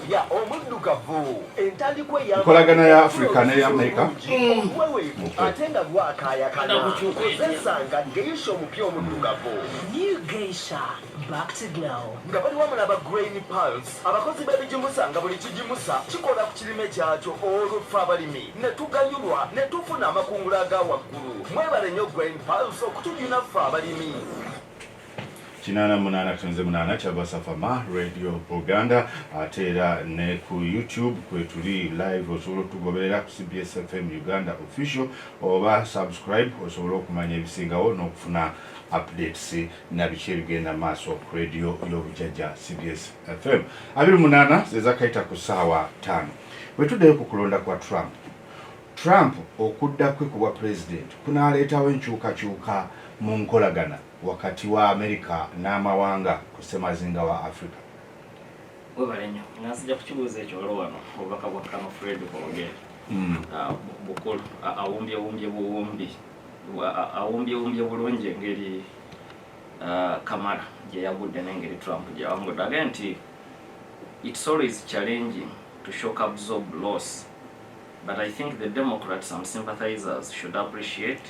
ya omuddugavu entandikwa ya kolagana ya Afrika ne Amerika weweevu ate nga gwakayakana kozesanga geisha omupya omuddugavu New geisha back to glow nga bali wamu n'aba Grain Pulse abakozi b'ebijimusa nga buli kijimusa kikola ku kirime kyakyo olw'effe abalimi ne tuganyulwa ne tufuna amakungula aga waggulu mwebale nnyo Grain Pulse okutujuna ffe abalimi 88 Chabasafama Radio Buganda atera ne ku YouTube kwetuli live osobola tugoberera ku CBS FM Uganda official oba subscribe osobola okumanya ebisingawo n'okufuna updates na biche bigenda maaso ku radio y'obujjajja CBS FM 28 zeza kaita ku ssaawa 5 wetuddeyo ku kulonda kwa Trump okudda kwe ku bwa president kunaleetawo enkyukakyuka mu nkolagana wakati wa Amerika n'amawanga ku ssemazinga wa Afrika. Webalenyo nasijja kukibuuza ekyo olwano obubaka bwa Kano Fred Bogere bukulu awumbye bulungi engeri Kamala gye yagudde n'engeri Trump gye yawangudde again nti it's always challenging to shock absorb loss, but I think the Democrats and sympathizers should appreciate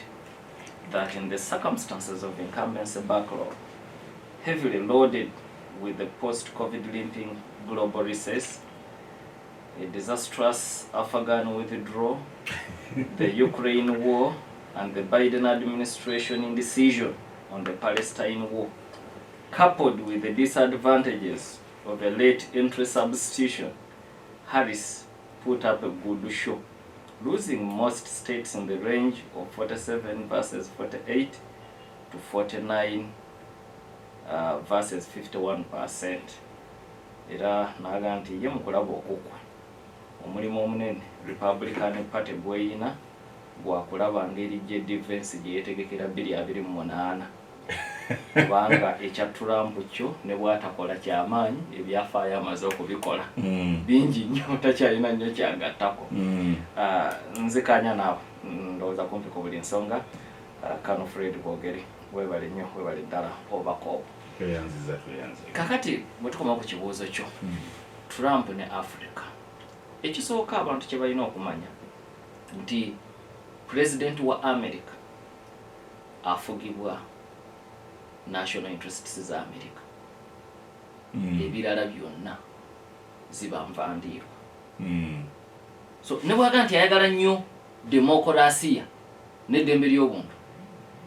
that in the circumstances of incumbency backlog, heavily loaded with the post-COVID limping global recess, a disastrous Afghan withdrawal, the Ukraine war, and the Biden administration indecision on the Palestine war, coupled with the disadvantages of a late entry substitution, Harris put up a good show, losing most states in the range of 47 versus 48 to 49 versus 51%. Era naga nti ye mukulaba okukwa omulimu omunene Republican Party gweyina gwakulaba ngeri gye defense gye yetegekera 2028 kubanga ekya Trump kyo ne bwatakola kyamaanyi ebyafaayo amaze okubikola bingi nnyo takyalina nnyo kyagattako nzikanya nawe ndowooza kumpi ku buli nsonga Kano Fred Bogere webale nnyo webale ddala obakoobo kakati bwe tukoma ku kibuuzo kyo Trump ne Africa ekisooka abantu kye balina okumanya nti president wa America afugibwa national interests za America ebirala byonna ziba nvandiirwa so ne bwaga nti ayagala nnyo demokrasiya n'eddembe ly'obuntu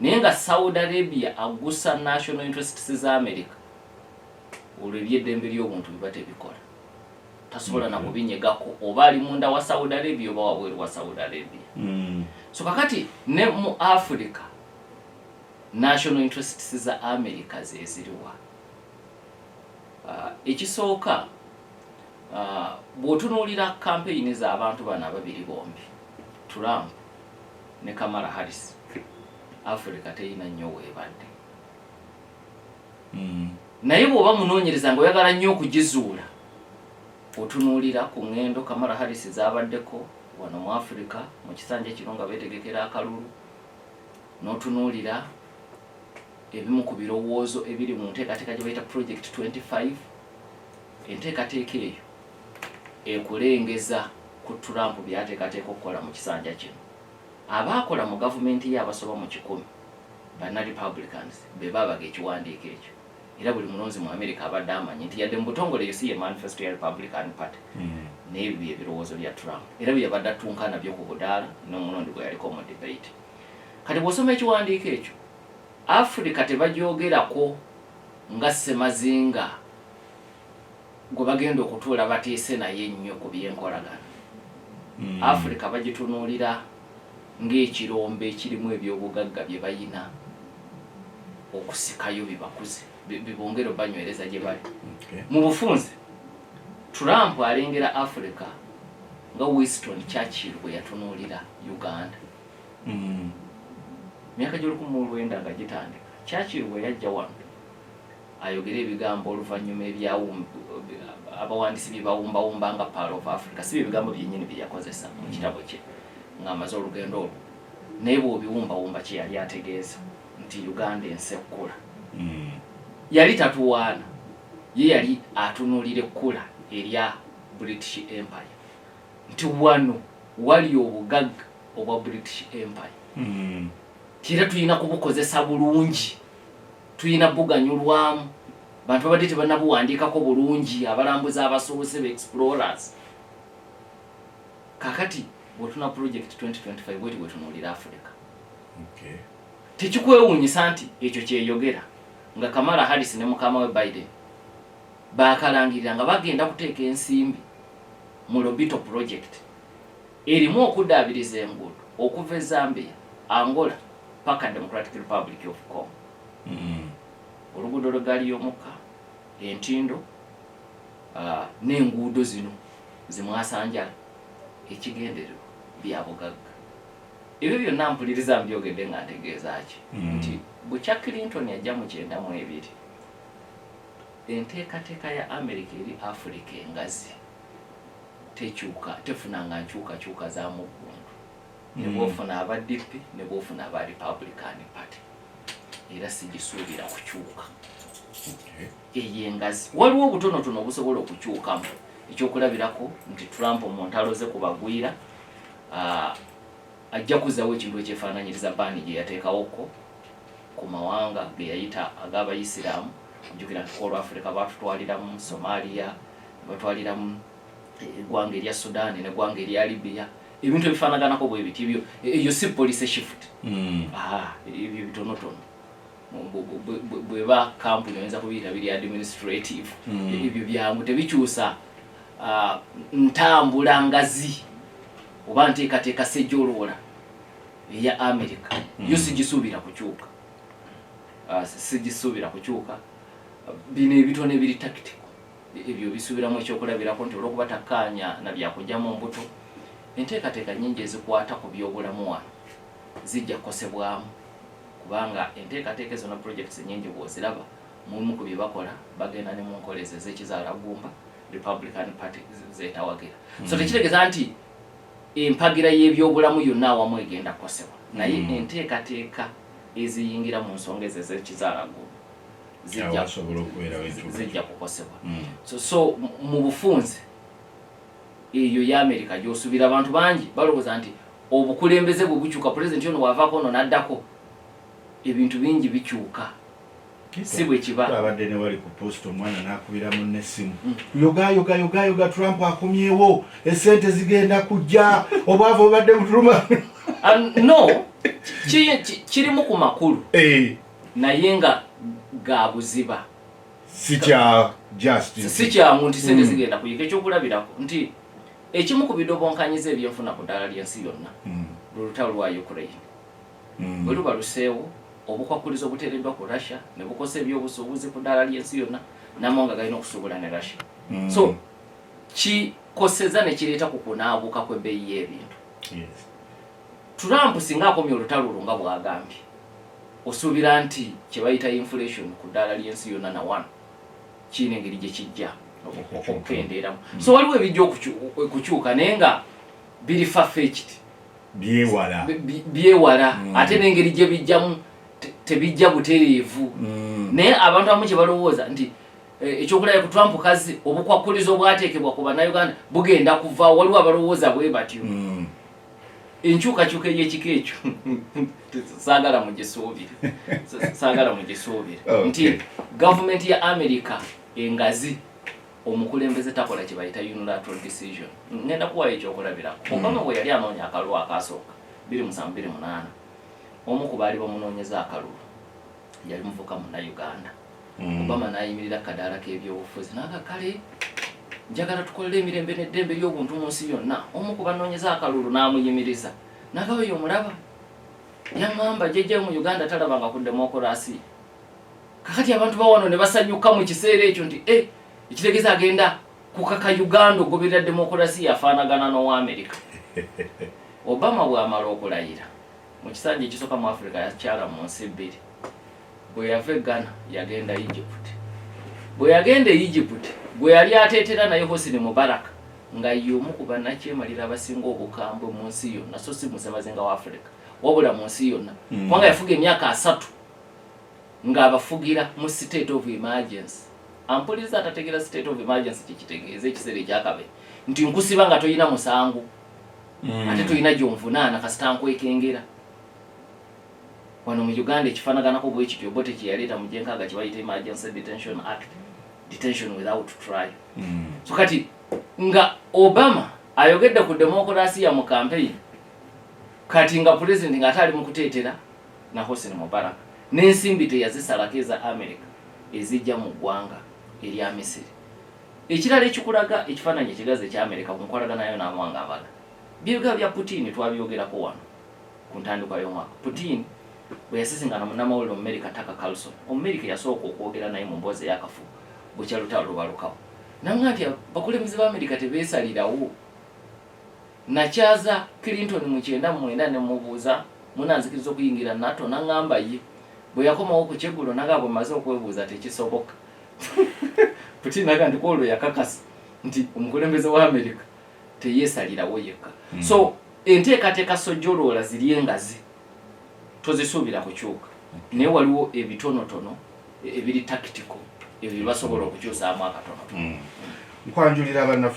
naye nga Saudi Arabia agusa national interests za America olwo eby'eddembe ly'obuntu biba tebikola tasobola na kubinyegako oba ali munda wa Saudi Arabia oba wabweru wa Saudi Arabia so kakati ne mu Africa national interests za America zeziriwa ekisooka bw'otunuulira campaign z'abantu bano ababiri bombi Trump ne Kamala Harris Africa teyina nnyo weebadde naye bw'oba munoonyereza nga oyagala nnyo okugizuula otunuulira ku ngendo Kamala Harris zaabaddeko wano mu Africa mu kisanja kino nga beetegekera akalulu n'otunuulira ebimu ku birowoozo ebiri mu nteekateeka gye bayita Project 25 enteekateeka eyo ekulengeza ku Trump byateekateeka okukola mu kisanja kino abaakola mu gavumenti ye abasoba mu 10 banna Republicans be baabaga ekiwandiiko ekyo era buli mulonzi mu America abadde amanyi nti yadde mu butongole yusiye manifesto ya Republican Party n'ebyo ebirowoozo bya Trump era bye yabadde atunkana byo ku budaala n'omulondi gwe yaliko mu debate kati bw'osoma ekiwandiiko ekyo Africa tebajoogerako nga ssemazinga gwe bagenda okutuula bateese naye ennyo ku by'enkolagana Africa bagitunuulira ng'ekirombe ekirimu ebyobugagga bye bayina okusikayo bibakuze bibongera banywereza gye bali mu bufunze Trump alengera Africa nga Winston Churchill bwe yatunuulira Uganda myaka gy'olukumi nga gitandika Churchill bwe yajja wano ayogera ebigambo oluvannyuma abawandiisi bye bawumbawumba nga Pearl of Africa si ebigambo byennyini bye yakozesa mu kitabo kye ng'amaze olugendo olwo naye bw'obiwumbawumba kye yali ategeeza nti Uganda ensi ekkula yali tatuwaana ye yali atunuulira ekkula erya British Empire nti wano wali obugagga obwa British Empire kira tuyina kubukozesa bulungi tuyina buganyulwamu bantu babadde tebanabuwandiikako bulungi abalambuzi abasoose be explorers kakati bwetuna project 2025 bwetunuulira Africa tekikwewuunyisa nti ekyo kyeyogera nga Kamala Harris ne mukama we Biden bakalangirira nga bagenda kuteeka ensimbi mu Lobito project erimu okuddaabiriza enguudo okuva e Zambia, Angola paka Democratic Republic of Congo. Oluguudo lw'eggaali y'omukka entindo n'enguudo zino zimwasanjala ekigendererwa bya bugagga. Ebyo byonna mpuliriza mbyogedde nga ntegeezaaki nti bukya Clinton yajja mu 92 enteekateeka ya America eri Africa engazi tekyuka tefunanga nkyukakyuka za muggundu ne bwofuna aba DP ne bwofuna aba Republican Party era sigisuubira kukyuka eyengazi waliwo obutonotono obusobola okukyukamu ekyokulabirako nti Trump mu ntalo ze kubagwira ajja kuzawo ekintu ekyefaananyiriza baani gye yateekawoko ku mawanga ge yayita ag'Abayisiraamu njukira nti All Africa batutwaliramu Somalia batwaliramu eggwanga erya Sudan n'eggwanga erya Libya ebintu ebifaanaganako bwe biti ebyo eyo si policy shift ebyo bitonotono bweba kampuni oyinza kubiyita biri administrative ebyo byangu tebikyusa ntambula ngazi oba nteekateeka sejjoloola eya America yo sigisuubira kukyuka sigisuubira kukyuka bino ebitone biri tactical ebyo bisuubiramu ekyokulabirako nti olwokuba takkaanya na byakugyamu mbuto enteekateeka nnyingi ezikwata ku byobulamu wano zijja kukosebwamu kubanga enteekateeka ezo na projects nnyingi bw'oziraba mulimu ku bye bakola bagenda ne mu nkoleza ez'ekizaalaggumba Republican Party zeetawagira so tekitegeeza nti empagira y'ebyobulamu yonna awamu egenda kukosebwa naye enteekateeka eziyingira mu nsonga ezo ez'ekizaalaggumba zijja kukosebwa so mu bufunze eyo ya America gy'osuubira abantu bangi balowooza nti obukulembeze bwe bukyuka pulezidenti ono wavaako ono n'addako ebintu bingi bikyuka si bwe kiba abadde ne wali ku post omwana n'akubira munne essimu yoga Trump akomyewo essente zigenda kujja obwavu obadde butuluma no kirimu ku makulu naye nga ga buziba si kyangu nti sente zigenda kuyika ekyokulabirako nti ekimu ku bidobonkanyiza ebyenfuna ku ddaala ly'ensi yonna lulutalo lwa Ukraine bwe luba luseewo obukwakuliza obuteereddwa ku Russia ne bukosa ebyobusuubuzi ku ddaala ly'ensi yonna n'amawanga galina okusuubula ne Russia so kikoseza ne kireeta ku kunaabuuka kw'ebbeeyi y'ebintu Trump singa akomye olutalo olwo nga bw'agambye osuubira nti kye bayita inflation ku ddaala ly'ensi yonna na wano kiina engeri gye kijja okukendeeramu so waliwo ebijja okukyuka naye nga biri far-fetched byewala ate n'engeri gye bijjamu tebijja butereevu naye abantu abamu kye balowooza nti ekyokulaba ku Trump kazi obukwakuliza obwateekebwa ku bannayuganda bugenda kuva waliwo abalowooza bwe batyo enkyukakyuka ey'ekika ekyo saagala mugisuubire nti gavumenti ya America engazi omukulembeze takola kye bayita unilateral decision ngenda kuwayo ekyokulabirako Obama bwe yali anoonya akalulu akasooka 2007-2008 omu ku baali bamunoonyeza akalulu yali muvuka Munnayuganda Obama n'ayimirira akadaala k'ebyobufuzi n'aga kale njagala tukolere emirembe n'eddembe ly'obuntu mu nsi yonna omu ku banoonyeza akalulu n'amuyimiriza n'agawe y'omulaba yaŋŋamba jjajja mu Uganda talabanga ku demokolasi kakati abantu bawano ne basanyuka mu kiseera ekyo nti ekitegeeza agenda kukaka Uganda ogoberera demokolasi yafaanagana n'owa America Obama bw'amala okulayira mu kisanja ekisooka mu Africa yakyala mu nsi bbiri bwe yava e Ghana yagenda Egypt bwe yagenda e Egypt gwe yali ateetera naye Hosni Mubarak nga y'omu ku bannakyemalira abasinga obukambwe mu nsi yonna so si musemazinga wa Africa wabula mu nsi yonna kubanga yafuga emyaka 3 ng'abafugira mu state of emergency ampuliza atategeera state of emergency kikitegeeza ekiseera ekyakabe nti nkusiba nga toyina musango ate toyina gyonvunaana kasita nkwekengera. Wano mu Uganda ekifaanaganako bwe kityo bote kye yaleeta mu gyenkaaga kye bayita Emergency Detention Act, detention without trial. So kati nga Obama ayogedde ku demokrasiya mu campaign, kati nga president nga atali mu kuteetera na Hosni Mubarak n'ensimbi teyazisalako eza America ezijja mu ggwanga erya Misiri. Ekirala ekikulaga ekifaananyi ekigazi ekya America ku nkolagana nayo n'amawanga amalala, byebika bya Putin twabyogerako wano ku ntandikwa y'omwaka. Putin bwe yasisinkana munnamawulire Omumerika Tucker Carlson, Omumerika yasooka okwogera naye mu mboozi ey'akafu bukya lutalo lubalukawo, namugamba nti abakulembeze b'Amerika tebeesalirawo. Nakyaza Clinton mu 1999 ne mubuuza munanzikiriza okuyingira NATO, n'aŋŋamba ye bwe yakomawo ku kyeggulo naga bwe maze okwebuuza tekisoboka. Putin naga nti kwolwo yakakasa nti omukulembeze wa Amerika teyeesalirawo yekka. So enteekateeka sojjoloola ziri engazi, tozisuubira kukyuka, naye waliwo ebitonotono ebiri tactical ebyo basobola okukyusaamu akatono. Nkwanjulira